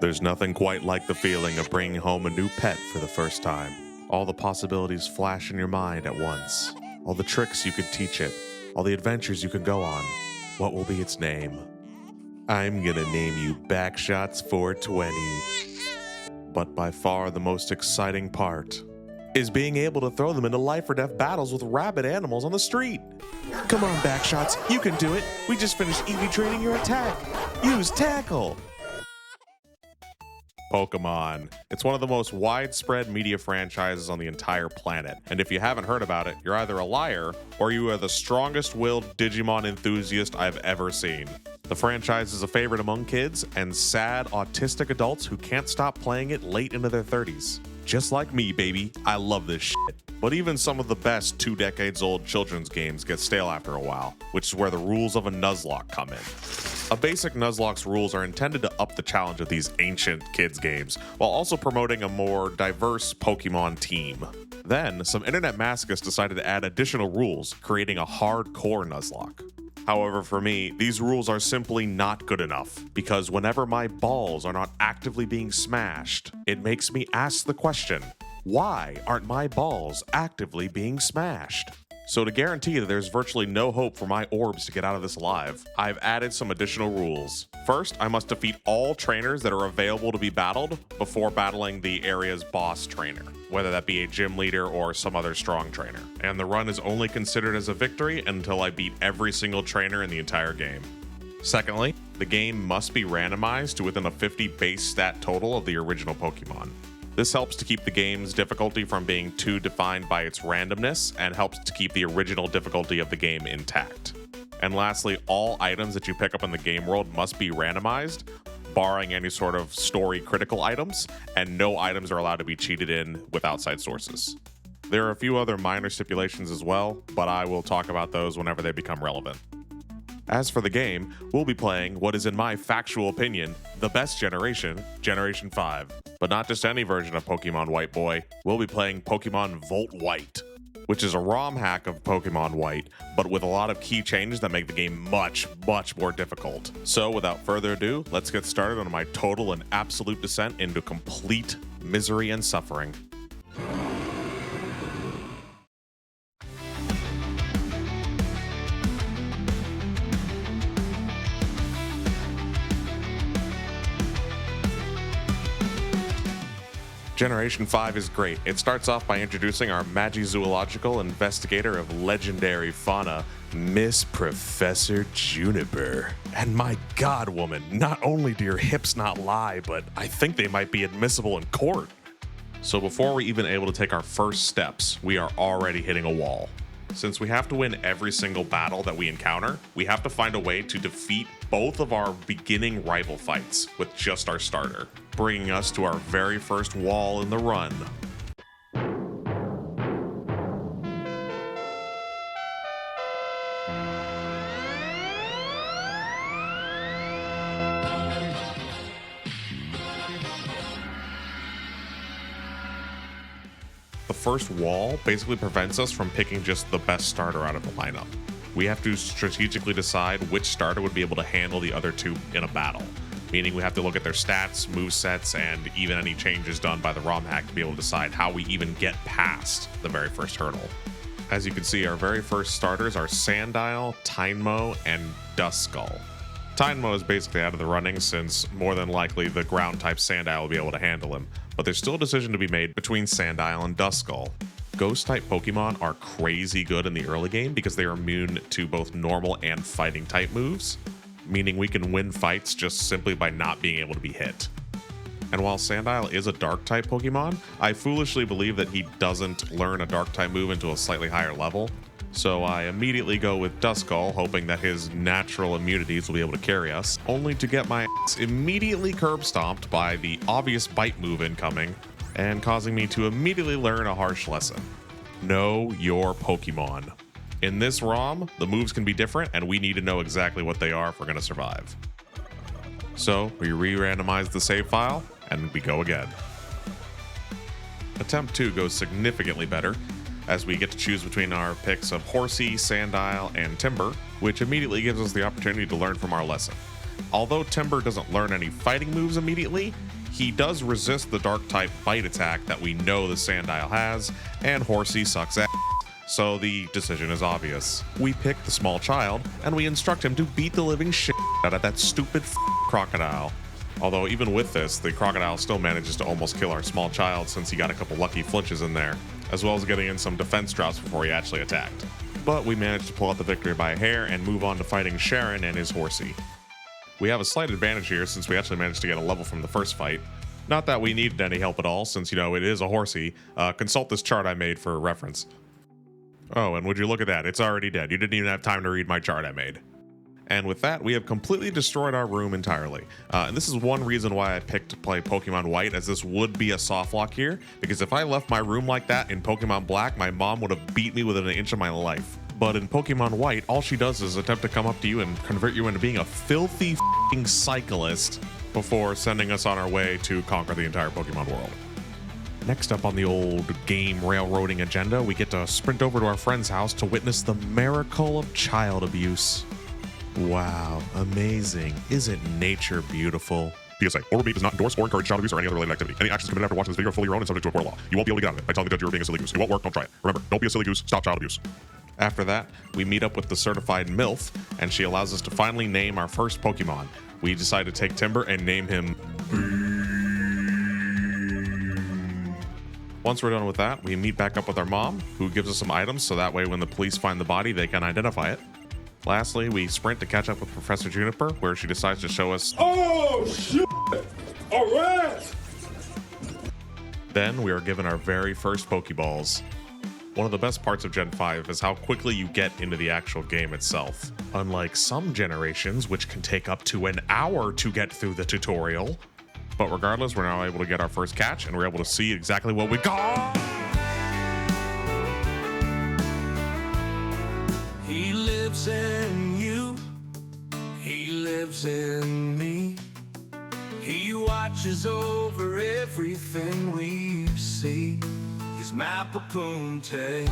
There's nothing quite like the feeling of bringing home a new pet for the first time. All the possibilities flash in your mind at once. All the tricks you could teach it. All the adventures you can go on. What will be its name? I'm gonna name you Backshots 420. But by far the most exciting part is being able to throw them into life or death battles with rabid animals on the street. Come on, Backshots, you can do it. We just finished EV training your attack. Use Tackle. Pokemon. It's one of the most widespread media franchises on the entire planet, and if you haven't heard about it, you're either a liar or you are the strongest-willed Digimon enthusiast I've ever seen. The franchise is a favorite among kids and sad, autistic adults who can't stop playing it late into their 30s. Just like me, baby, I love this shit. But even some of the best 2 decades old children's games get stale after a while, which is where the rules of a Nuzlocke come in. A basic Nuzlocke's rules are intended to up the challenge of these ancient kids games, while also promoting a more diverse Pokemon team. Then, some internet masochists decided to add additional rules, creating a hardcore Nuzlocke. However, for me, these rules are simply not good enough, because whenever my balls are not actively being smashed, it makes me ask the question, why aren't my balls actively being smashed? So to guarantee that there's virtually no hope for my orbs to get out of this alive, I've added some additional rules. First, I must defeat all trainers that are available to be battled before battling the area's boss trainer, whether that be a gym leader or some other strong trainer. And the run is only considered as a victory until I beat every single trainer in the entire game. Secondly, the game must be randomized to within a 50 base stat total of the original Pokemon. This helps to keep the game's difficulty from being too defined by its randomness and helps to keep the original difficulty of the game intact. And lastly, all items that you pick up in the game world must be randomized, barring any sort of story critical items, and no items are allowed to be cheated in with outside sources. There are a few other minor stipulations as well, but I will talk about those whenever they become relevant. As for the game, we'll be playing what is, in my factual opinion, the best generation, Generation 5. But not just any version of Pokemon White Boy, we'll be playing Pokemon Volt White, which is a ROM hack of Pokemon White, but with a lot of key changes that make the game much, much more difficult. So without further ado, let's get started on my total and absolute descent into complete misery and suffering. Generation 5 is great. It starts off by introducing our Magizoological investigator of legendary fauna, Miss Professor Juniper. And my god, woman, not only do your hips not lie, but I think they might be admissible in court. So before we're even able to take our first steps, we are already hitting a wall. Since we have to win every single battle that we encounter, we have to find a way to defeat both of our beginning rival fights with just our starter, bringing us to our very first wall in the run. The first wall basically prevents us from picking just the best starter out of the lineup. We have to strategically decide which starter would be able to handle the other two in a battle, meaning we have to look at their stats, movesets, and even any changes done by the ROM hack to be able to decide how we even get past the very first hurdle. As you can see, our very first starters are Sandile, Tynmo, and Duskull. Tynmo is basically out of the running since more than likely the ground-type Sandile will be able to handle him, but there's still a decision to be made between Sandile and Duskull. Ghost-type Pokemon are crazy good in the early game because they are immune to both normal and fighting-type moves, meaning we can win fights just simply by not being able to be hit. And while Sandile is a Dark-type Pokemon, I foolishly believe that he doesn't learn a Dark-type move until a slightly higher level, so I immediately go with Duskull, hoping that his natural immunities will be able to carry us, only to get my ass immediately curb-stomped by the obvious bite move incoming, and causing me to immediately learn a harsh lesson. Know your Pokemon. In this ROM, the moves can be different, and we need to know exactly what they are if we're going to survive. So, we re-randomize the save file, and we go again. Attempt 2 goes significantly better, as we get to choose between our picks of Horsey, Sandile, and Timber, which immediately gives us the opportunity to learn from our lesson. Although Timber doesn't learn any fighting moves immediately, he does resist the dark type bite attack that we know the Sandile has, and Horsey sucks ass. So the decision is obvious. We pick the small child, and we instruct him to beat the living shit out of that stupid crocodile. Although even with this, the crocodile still manages to almost kill our small child since he got a couple lucky flinches in there, as well as getting in some defense drops before he actually attacked. But we managed to pull out the victory by a hair and move on to fighting Sharon and his Horsey. We have a slight advantage here since we actually managed to get a level from the first fight. Not that we needed any help at all since, it is a Horsey. Consult this chart I made for reference. Oh, and would you look at that, it's already dead. You didn't even have time to read my chart I made. And with that, we have completely destroyed our room entirely. And this is one reason why I picked to play Pokemon White, as this would be a soft lock here, because if I left my room like that in Pokemon Black, my mom would have beat me within an inch of my life. But in Pokemon White, all she does is attempt to come up to you and convert you into being a filthy f***ing cyclist before sending us on our way to conquer the entire Pokemon world. Next up on the old game railroading agenda, we get to sprint over to our friend's house to witness the miracle of child abuse. Wow, amazing. Isn't nature beautiful? PSA. Oral Beat does not endorse or encourage child abuse or any other related activity. Any actions committed after watching this video are fully your own and subject to a court of law. You won't be able to get out of it by telling the judge you're being a silly goose. It won't work, don't try it. Remember, don't be a silly goose, stop child abuse. After that, we meet up with the certified MILF, and she allows us to finally name our first Pokemon. We decide to take Timber and name him Once we're done with that, we meet back up with our mom, who gives us some items so that way when the police find the body, they can identify it. Lastly, we sprint to catch up with Professor Juniper, where she decides to show us, oh shit! A rat! Then we are given our very first Pokeballs. One of the best parts of Gen 5 is how quickly you get into the actual game itself. Unlike some generations, which can take up to an hour to get through the tutorial. But regardless, we're now able to get our first catch, and we're able to see exactly what we got. He lives in you, he lives in me. He watches over everything we see. He's Mapapunte.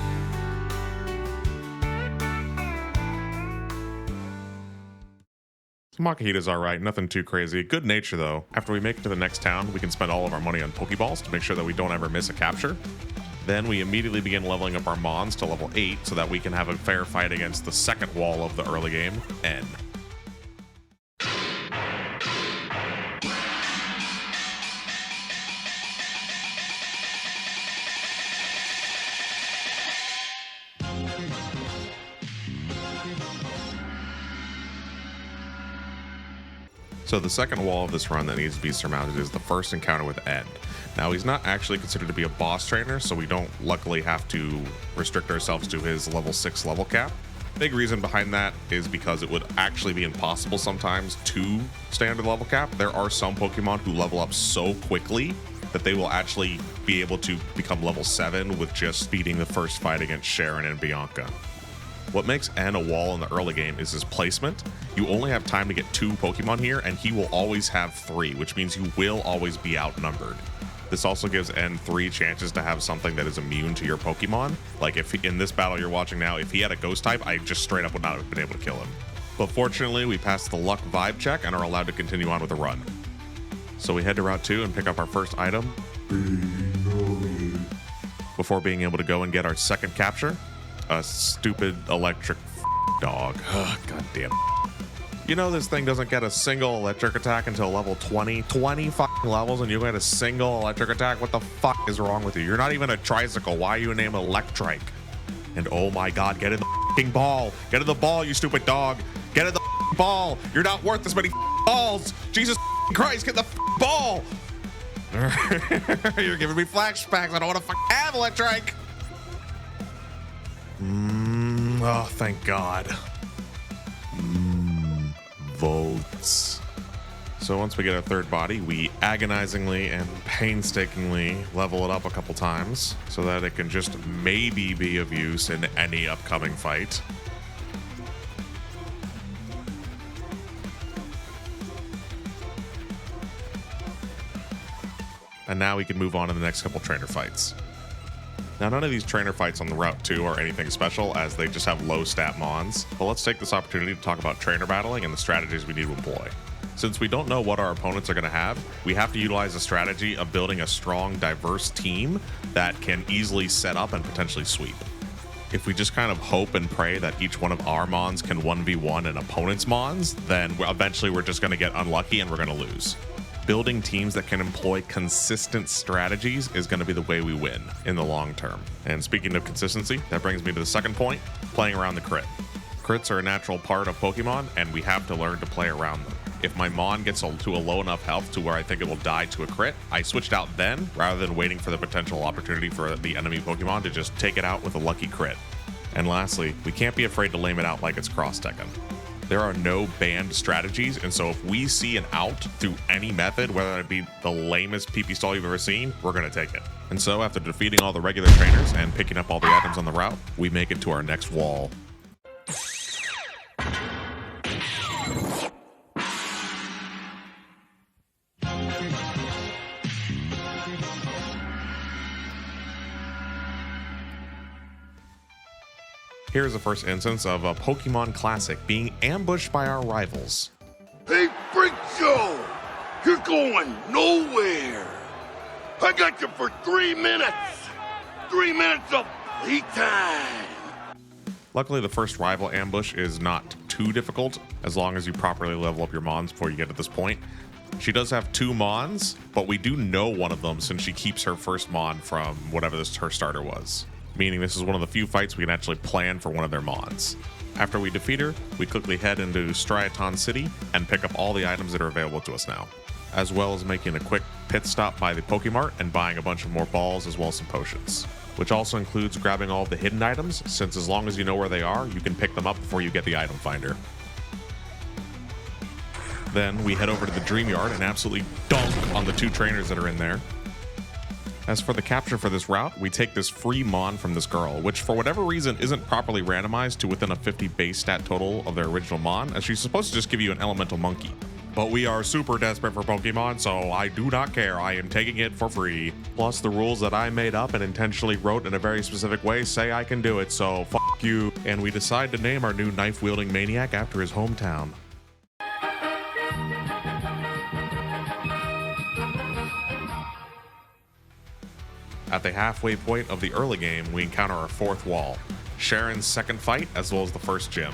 Makihita's alright, nothing too crazy. Good nature though. After we make it to the next town, we can spend all of our money on Pokeballs to make sure that we don't ever miss a capture. Then we immediately begin leveling up our Mons to level 8 so that we can have a fair fight against the second wall of the early game, N. So the second wall of this run that needs to be surmounted is the first encounter with N. Now he's not actually considered to be a boss trainer, so we don't luckily have to restrict ourselves to his level 6 level cap. Big reason behind that is because it would actually be impossible sometimes to stay under level cap. There are some Pokemon who level up so quickly that they will actually be able to become level 7 with just beating the first fight against Sharon and Bianca. What makes N a wall in the early game is his placement. You only have time to get 2 Pokemon here, and he will always have 3, which means you will always be outnumbered. This also gives N 3 chances to have something that is immune to your Pokemon. Like if in this battle you're watching now, if he had a Ghost type, I just straight up would not have been able to kill him. But fortunately, we passed the luck vibe check and are allowed to continue on with the run. So we head to Route 2 and pick up our first item, before being able to go and get our second capture. A stupid electric dog. Ugh, God damn. You know this thing doesn't get a single electric attack until level 20. 20 fucking levels and you get a single electric attack? What the fuck is wrong with you? You're not even a tricycle. Why are you named Electrike? And oh my god, get in the fucking ball. Get in the ball, you stupid dog. Get in the fucking ball. You're not worth this many balls. Jesus Christ, get in the ball. You're giving me flashbacks. I don't want to have Electrike. Oh, thank God. Volts. So once we get our third body, we agonizingly and painstakingly level it up a couple times so that it can just maybe be of use in any upcoming fight. And now we can move on to the next couple trainer fights. Now, none of these trainer fights on the Route 2 are anything special, as they just have low stat mons, but let's take this opportunity to talk about trainer battling and the strategies we need to employ. Since we don't know what our opponents are going to have, we have to utilize a strategy of building a strong, diverse team that can easily set up and potentially sweep. If we just kind of hope and pray that each one of our mons can 1v1 an opponent's mons, then eventually we're just going to get unlucky and we're going to lose. Building teams that can employ consistent strategies is going to be the way we win in the long term. And speaking of consistency, that brings me to the second point, playing around the crit. Crits are a natural part of Pokemon, and we have to learn to play around them. If my Mon gets to a low enough health to where I think it will die to a crit, I switched out then, rather than waiting for the potential opportunity for the enemy Pokemon to just take it out with a lucky crit. And lastly, we can't be afraid to lame it out like it's cross-teching. There are no banned strategies, and so if we see an out through any method, whether it be the lamest PP stall you've ever seen, we're going to take it. And so after defeating all the regular trainers and picking up all the items on the route, we make it to our next wall. Here's the first instance of a Pokemon Classic being ambushed by our rivals. Hey, Freak Show! You're going nowhere! I got you for 3 minutes! 3 minutes of playtime! Luckily, the first rival ambush is not too difficult, as long as you properly level up your Mons before you get to this point. She does have 2 Mons, but we do know one of them since she keeps her first Mon from whatever her starter was. Meaning this is one of the few fights we can actually plan for one of their Mons. After we defeat her, we quickly head into Striaton City and pick up all the items that are available to us now, as well as making a quick pit stop by the Pokemart and buying a bunch of more balls as well as some potions, which also includes grabbing all of the hidden items, since as long as you know where they are, you can pick them up before you get the item finder. Then we head over to the Dream Yard and absolutely dunk on the 2 trainers that are in there. As for the capture for this route, we take this free Mon from this girl, which for whatever reason isn't properly randomized to within a 50 base stat total of their original Mon, as she's supposed to just give you an elemental monkey. But we are super desperate for Pokemon, so I do not care. I am taking it for free. Plus, the rules that I made up and intentionally wrote in a very specific way say I can do it, so fuck you. And we decide to name our new knife-wielding maniac after his hometown. At the halfway point of the early game, we encounter our 4th wall, Sharon's second fight as well as the first gym.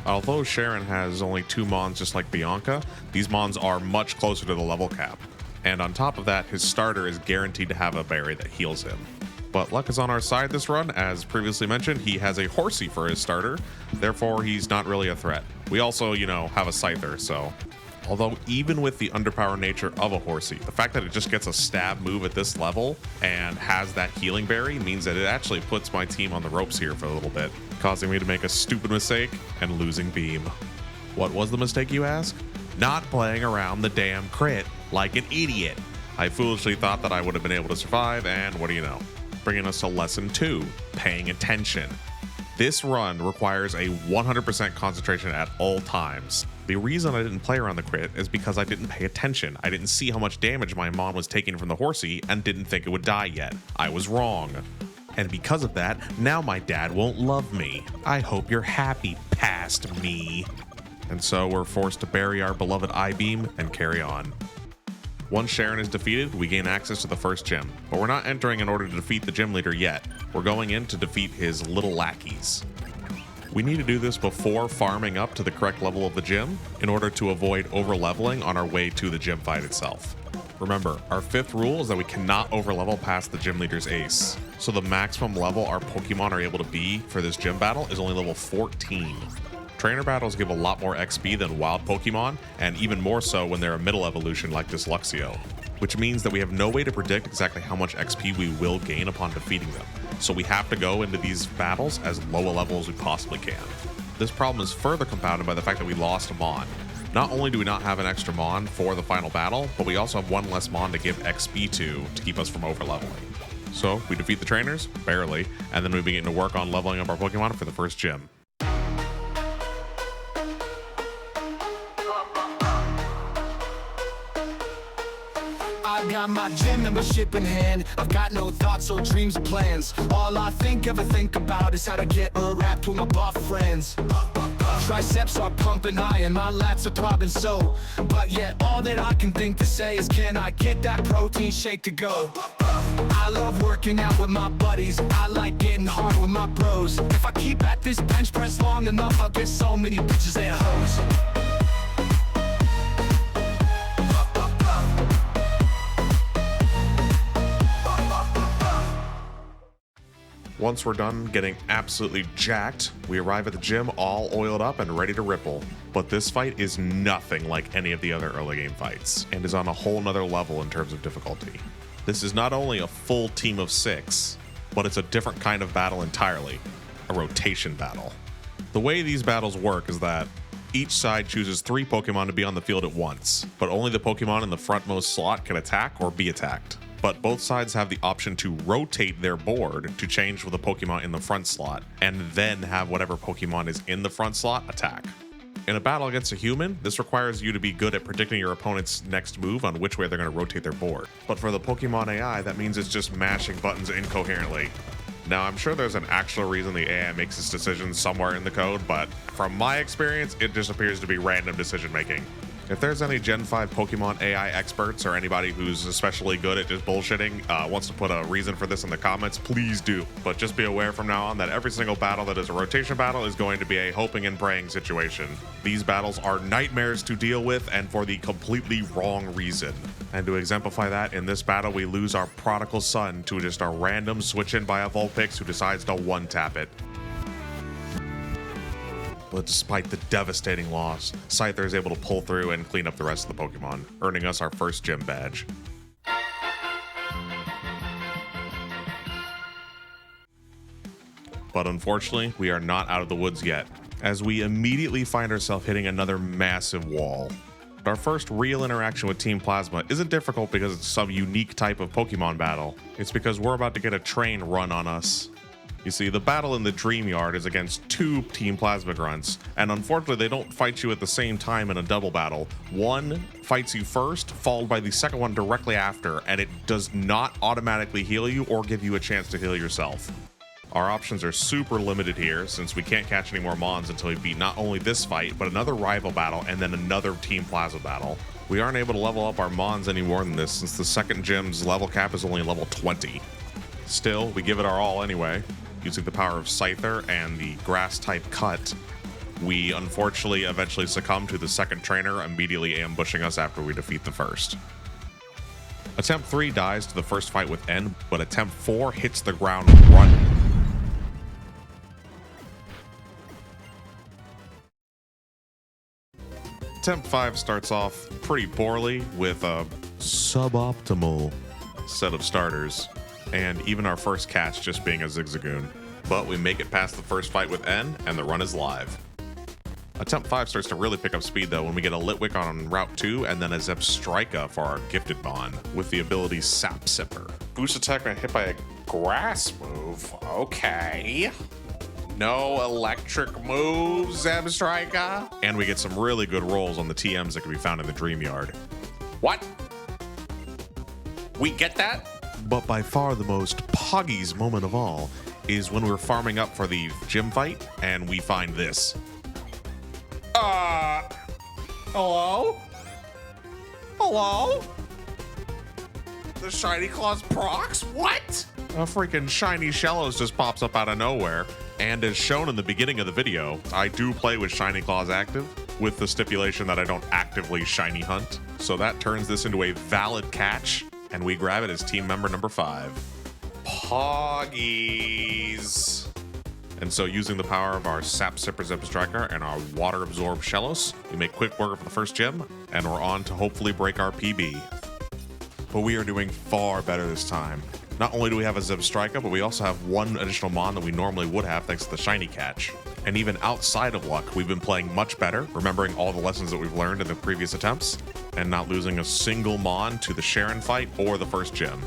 Although Sharon has only 2 Mons just like Bianca, these Mons are much closer to the level cap. And on top of that, his starter is guaranteed to have a berry that heals him. But luck is on our side this run. As previously mentioned, he has a Horsey for his starter, therefore he's not really a threat. We also, have a Scyther, so... Although even with the underpowered nature of a Horsey, the fact that it just gets a stab move at this level and has that healing berry means that it actually puts my team on the ropes here for a little bit, causing me to make a stupid mistake and losing Beam. What was the mistake, you ask? Not playing around the damn crit like an idiot. I foolishly thought that I would have been able to survive, and what do you know? Bringing us to lesson 2, paying attention. This run requires a 100% concentration at all times. The reason I didn't play around the crit is because I didn't pay attention. I didn't see how much damage my Mon was taking from the Horsey and didn't think it would die yet. I was wrong. And because of that, now my dad won't love me. I hope you're happy past me. And so we're forced to bury our beloved I-Beam and carry on. Once Sharon is defeated, we gain access to the first gym, but we're not entering in order to defeat the gym leader yet. We're going in to defeat his little lackeys. We need to do this before farming up to the correct level of the gym in order to avoid over-leveling on our way to the gym fight itself. Remember, our 5th rule is that we cannot over-level past the gym leader's ace, so the maximum level our Pokemon are able to be for this gym battle is only level 14. Trainer battles give a lot more XP than wild Pokemon, and even more so when they're a middle evolution like this Luxio, which means that we have no way to predict exactly how much XP we will gain upon defeating them, so we have to go into these battles as low a level as we possibly can. This problem is further compounded by the fact that we lost a Mon. Not only do we not have an extra Mon for the final battle, but we also have one less Mon to give XP to keep us from over-leveling. So we defeat the trainers, barely, and then we begin to work on leveling up our Pokemon for the first gym. I got my gym membership in hand. I've got no thoughts or dreams or plans. All I ever think about is how to get a rap to my buff friends. triceps are pumping iron, my lats are throbbing so. But yet all that I can think to say is, can I get that protein shake to go? I love working out with my buddies, I like getting hard with my bros. If I keep at this bench press long enough, I'll get so many bitches and hoes. Once we're done getting absolutely jacked, we arrive at the gym all oiled up and ready to ripple. But this fight is nothing like any of the other early game fights, and is on a whole nother level in terms of difficulty. This is not only a full team of 6, but it's a different kind of battle entirely, a rotation battle. The way these battles work is that each side chooses 3 Pokemon to be on the field at once, but only the Pokemon in the frontmost slot can attack or be attacked. But both sides have the option to rotate their board to change with a Pokemon in the front slot, and then have whatever Pokemon is in the front slot attack. In a battle against a human, this requires you to be good at predicting your opponent's next move on which way they're going to rotate their board. But for the Pokemon AI, that means it's just mashing buttons incoherently. Now, I'm sure there's an actual reason the AI makes its decisions somewhere in the code, but from my experience, it just appears to be random decision making. If there's any Gen 5 Pokemon AI experts or anybody who's especially good at just bullshitting wants to put a reason for this in the comments, please do. But just be aware from now on that every single battle that is a rotation battle is going to be a hoping and praying situation. These battles are nightmares to deal with, and for the completely wrong reason. And to exemplify that, in this battle we lose our prodigal son to just a random switch in by a Vulpix who decides to one-tap it. But despite the devastating loss, Scyther is able to pull through and clean up the rest of the Pokemon, earning us our first gym badge. But unfortunately, we are not out of the woods yet, as we immediately find ourselves hitting another massive wall. Our first real interaction with Team Plasma isn't difficult because it's some unique type of Pokemon battle. It's because we're about to get a train run on us. You see, the battle in the Dream Yard is against 2 Team Plasma Grunts, and unfortunately they don't fight you at the same time in a double battle. One fights you first, followed by the second one directly after, and it does not automatically heal you or give you a chance to heal yourself. Our options are super limited here, since we can't catch any more Mons until we beat not only this fight, but another rival battle and then another Team Plasma battle. We aren't able to level up our Mons any more than this, since the second gym's level cap is only level 20. Still, we give it our all anyway. Using the power of Scyther and the grass-type cut, we unfortunately eventually succumb to the second trainer immediately ambushing us after we defeat the first. Attempt 3 dies to the first fight with N, but Attempt 4 hits the ground running. Attempt 5 starts off pretty poorly with a suboptimal set of starters, and even our first catch just being a Zigzagoon. But we make it past the first fight with N, and the run is live. Attempt 5 starts to really pick up speed though when we get a Litwick on Route 2 and then a Zebstrika for our gifted Bond with the ability Sap Sipper. Boost attack when hit by a grass move. Okay. No electric moves, Zebstrika. And we get some really good rolls on the TMs that can be found in the Dream Yard. What? We get that? But by far the most Poggy's moment of all is when we're farming up for the gym fight and we find this. Hello? Hello? The Shiny Claws procs? What? A freaking Shiny Shellos just pops up out of nowhere. And as shown in the beginning of the video, I do play with Shiny Claws active, with the stipulation that I don't actively Shiny Hunt. So that turns this into a valid catch, and we grab it as team member number 5. Poggies. And so using the power of our Sap Sipper Zebstrika and our Water Absorb Shellos, we make quick work of the first gym, and we're on to hopefully break our PB. But we are doing far better this time. Not only do we have a Zebstrika, but we also have one additional Mon that we normally would have thanks to the Shiny Catch. And even outside of luck, we've been playing much better, remembering all the lessons that we've learned in the previous attempts, and not losing a single Mon to the Sharon fight or the first gym.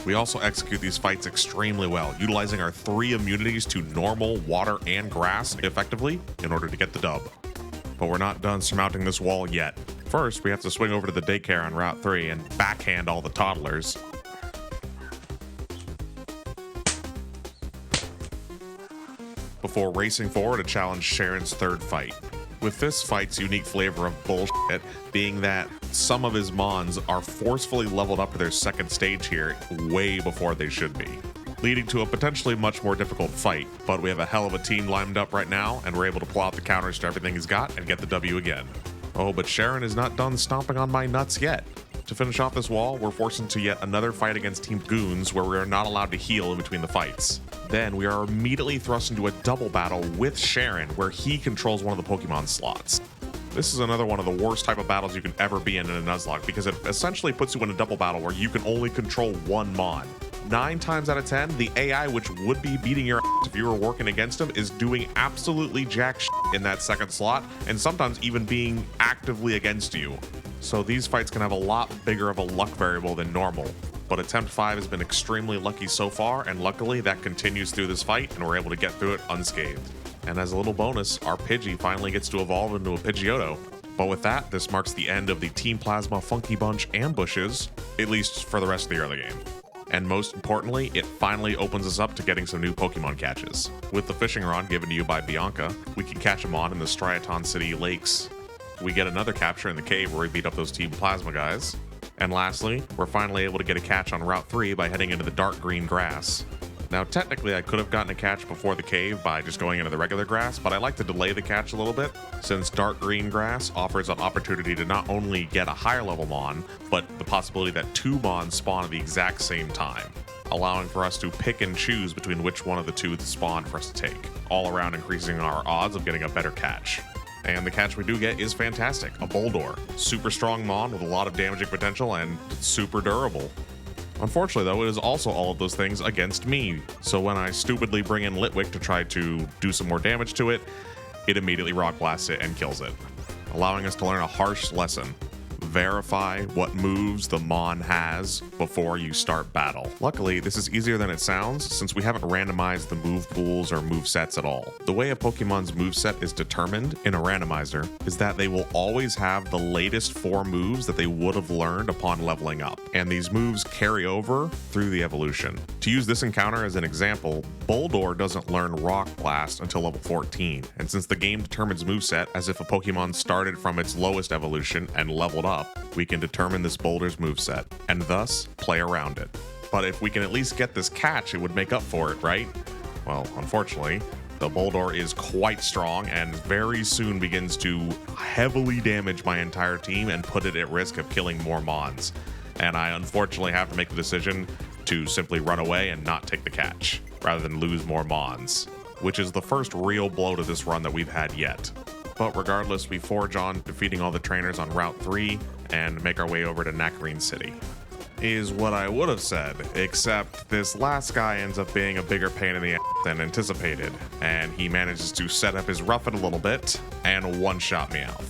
We also execute these fights extremely well, utilizing our 3 immunities to normal, water, and grass effectively in order to get the dub. But we're not done surmounting this wall yet. First, we have to swing over to the daycare on Route 3 and backhand all the toddlers. Before racing forward to challenge Sharon's third fight. with this fight's unique flavor of bullshit being that some of his mons are forcefully leveled up to their second stage here way before they should be, leading to a potentially much more difficult fight. But we have a hell of a team lined up right now, and we're able to pull out the counters to everything he's got and get the W again. Oh, but Sharon is not done stomping on my nuts yet. To finish off this wall, we're forced into yet another fight against Team Goons where we are not allowed to heal in between the fights. Then we are immediately thrust into a double battle with Sharon where he controls one of the Pokemon slots. This is another one of the worst type of battles you can ever be in a Nuzlocke because it essentially puts you in a double battle where you can only control one mon. 9 times out of 10, the AI, which would be beating your ass if you were working against him, is doing absolutely jack shit in that second slot, and sometimes even being actively against you. So these fights can have a lot bigger of a luck variable than normal. But attempt 5 has been extremely lucky so far, and luckily that continues through this fight, and we're able to get through it unscathed. And as a little bonus, our Pidgey finally gets to evolve into a Pidgeotto. But with that, this marks the end of the Team Plasma Funky Bunch ambushes, at least for the rest of the early game. And most importantly, it finally opens us up to getting some new Pokemon catches. With the fishing rod given to you by Bianca, we can catch them on in the Striaton City lakes. We get another capture in the cave where we beat up those Team Plasma guys. And lastly, we're finally able to get a catch on Route 3 by heading into the dark green grass. Now technically I could have gotten a catch before the cave by just going into the regular grass, but I like to delay the catch a little bit since dark green grass offers an opportunity to not only get a higher level mon, but the possibility that 2 mons spawn at the exact same time, allowing for us to pick and choose between which one of the 2 spawn for us to take, all around increasing our odds of getting a better catch. And the catch we do get is fantastic, a Boldore. Super strong mon with a lot of damaging potential and super durable. Unfortunately though, it is also all of those things against me, so when I stupidly bring in Litwick to try to do some more damage to it, it immediately rock blasts it and kills it, allowing us to learn a harsh lesson. Verify what moves the mon has before you start battle. Luckily, this is easier than it sounds since we haven't randomized the move pools or move sets at all. The way a Pokemon's moveset is determined in a randomizer is that they will always have the latest 4 moves that they would have learned upon leveling up, and these moves carry over through the evolution. To use this encounter as an example, Boldore doesn't learn Rock Blast until level 14, and since the game determines moveset as if a Pokemon started from its lowest evolution and leveled up, we can determine this Boulder's moveset, and thus play around it. But if we can at least get this catch, it would make up for it, right? Well, unfortunately, the Boldore is quite strong and very soon begins to heavily damage my entire team and put it at risk of killing more mons. And I unfortunately have to make the decision to simply run away and not take the catch, rather than lose more mons, which is the first real blow to this run that we've had yet. But regardless, we forge on, defeating all the trainers on Route 3 and make our way over to Nakarine City. Is what I would have said, except this last guy ends up being a bigger pain in the ass than anticipated, and he manages to set up his Ruffet a little bit and one-shot me out.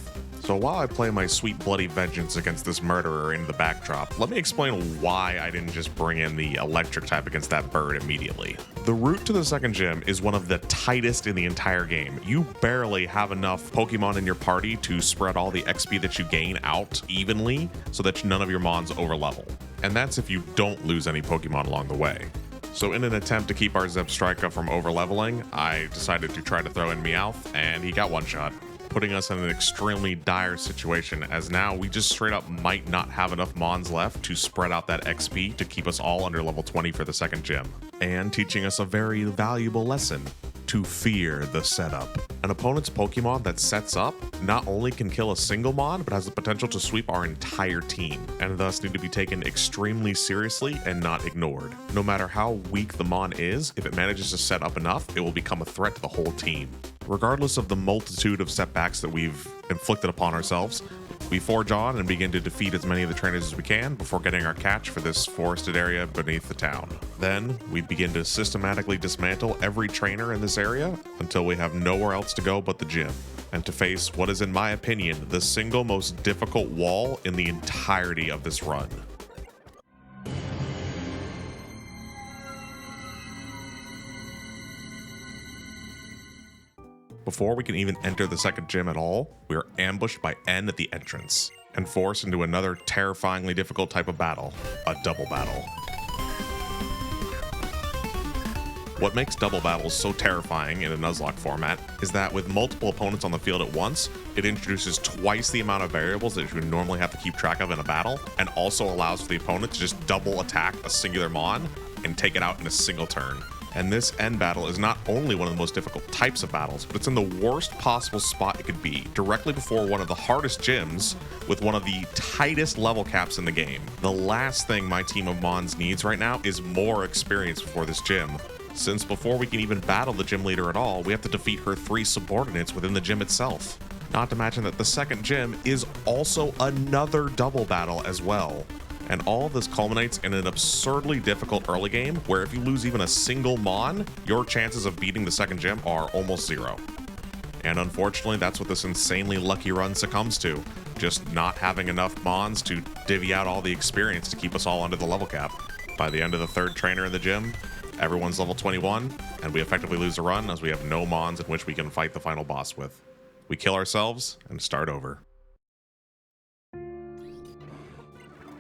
So while I play my sweet bloody vengeance against this murderer into the backdrop, let me explain why I didn't just bring in the electric type against that bird immediately. The route to the second gym is one of the tightest in the entire game. You barely have enough Pokemon in your party to spread all the XP that you gain out evenly so that none of your mons overlevel. And that's if you don't lose any Pokemon along the way. So in an attempt to keep our Zebstrika from overleveling, I decided to try to throw in Meowth, and he got one shot, putting us in an extremely dire situation, as now we just straight up might not have enough mons left to spread out that XP to keep us all under level 20 for the second gym, and teaching us a very valuable lesson: to fear the setup. An opponent's Pokemon that sets up not only can kill a single mon, but has the potential to sweep our entire team, and thus need to be taken extremely seriously and not ignored. No matter how weak the mon is, if it manages to set up enough, it will become a threat to the whole team. Regardless of the multitude of setbacks that we've inflicted upon ourselves, we forge on and begin to defeat as many of the trainers as we can before getting our catch for this forested area beneath the town. Then, we begin to systematically dismantle every trainer in this area until we have nowhere else to go but the gym, and to face what is, in my opinion, the single most difficult wall in the entirety of this run. Before we can even enter the second gym at all, we are ambushed by N at the entrance and forced into another terrifyingly difficult type of battle, a double battle. What makes double battles so terrifying in a Nuzlocke format is that with multiple opponents on the field at once, it introduces twice the amount of variables that you would normally have to keep track of in a battle, and also allows for the opponent to just double attack a singular mon and take it out in a single turn. And this end battle is not only one of the most difficult types of battles, but it's in the worst possible spot it could be, directly before one of the hardest gyms with one of the tightest level caps in the game. The last thing my team of Mons needs right now is more experience before this gym, since before we can even battle the gym leader at all, we have to defeat her 3 subordinates within the gym itself. Not to mention that the second gym is also another double battle as well. And all of this culminates in an absurdly difficult early game where if you lose even a single mon, your chances of beating the second gym are almost 0. And unfortunately, that's what this insanely lucky run succumbs to. Just not having enough mons to divvy out all the experience to keep us all under the level cap. By the end of the 3rd trainer in the gym, everyone's level 21, and we effectively lose the run as we have no mons in which we can fight the final boss with. We kill ourselves and start over.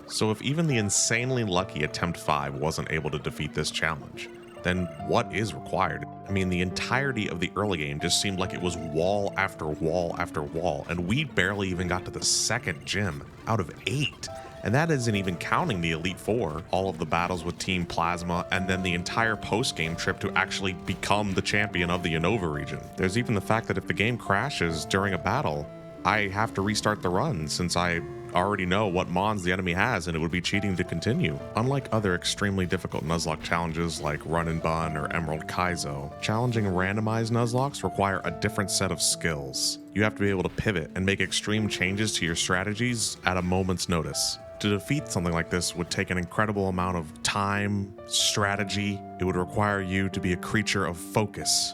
So if even the insanely lucky attempt 5 wasn't able to defeat this challenge, then what is required? I mean, the entirety of the early game just seemed like it was wall after wall after wall, and we barely even got to the second gym out of 8. And that isn't even counting the Elite Four, all of the battles with Team Plasma, and then the entire post-game trip to actually become the champion of the Unova region. There's even the fact that if the game crashes during a battle, I have to restart the run since I already know what mons the enemy has and it would be cheating to continue. Unlike other extremely difficult Nuzlocke challenges like Run and Bun or Emerald Kaizo, challenging randomized Nuzlockes require a different set of skills. You have to be able to pivot and make extreme changes to your strategies at a moment's notice. To defeat something like this would take an incredible amount of time, strategy. It would require you to be a creature of focus,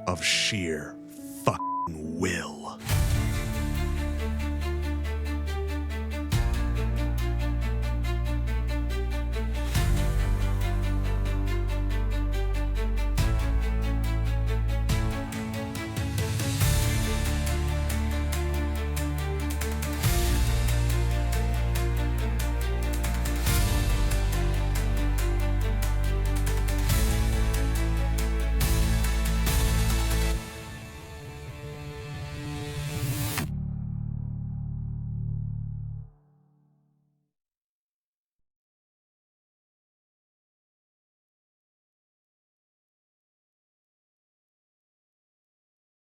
of sheer fucking will.